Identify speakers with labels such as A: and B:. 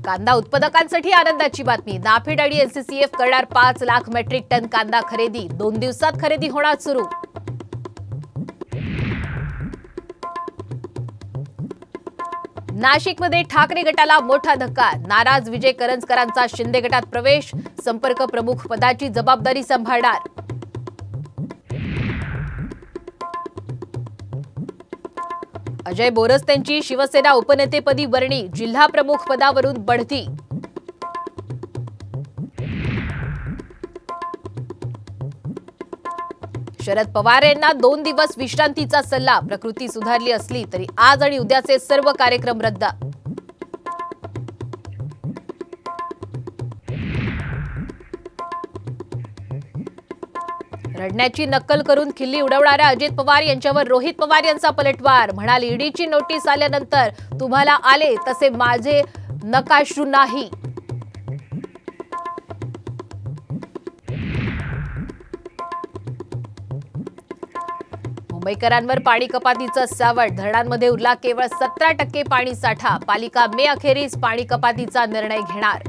A: कांदा उत्पादकांसाठी आनंदाची बातमी। नाफेड आणि एनसीसीएफ करणार 5 लाख मेट्रिक टन कांदा खरेदी। 2 दिवसात खरेदी होणार सुरू। नाशिकमध्ये ठाकरे गटाला मोठा धक्का। नाराज विजय करंजकरांचा शिंदे गटात प्रवेश। संपर्क प्रमुख पदाची जबाबदारी सांभाळणार। अजय बोरस्त्यांची शिवसेना उपनेतेपदी वर्णी। जिल्हा प्रमुख पदावरून बढती। शरद पवार यांना 2 दिवस विश्रांतीचा सल्ला। प्रकृती सुधारली असली तरी आज आणि उद्याचे सर्व कार्यक्रम रद्द। रडण्याची नक्कल करून खिल्ली उडवणाऱ्या अजित पवार यांच्यावर रोहित पवार यांचा पलटवार। म्हणाले, ईडीची नोटीस आल्यानंतर तुम्हाला आले तसे माझे नकाशू नाही। मुंबईकरांवर पाणी कपातीचा सावट। धरणांमध्ये उरला केवळ 17% पाणी साठा। पालिका मे अखेरीस पाणी कपातीचा निर्णय घेणार।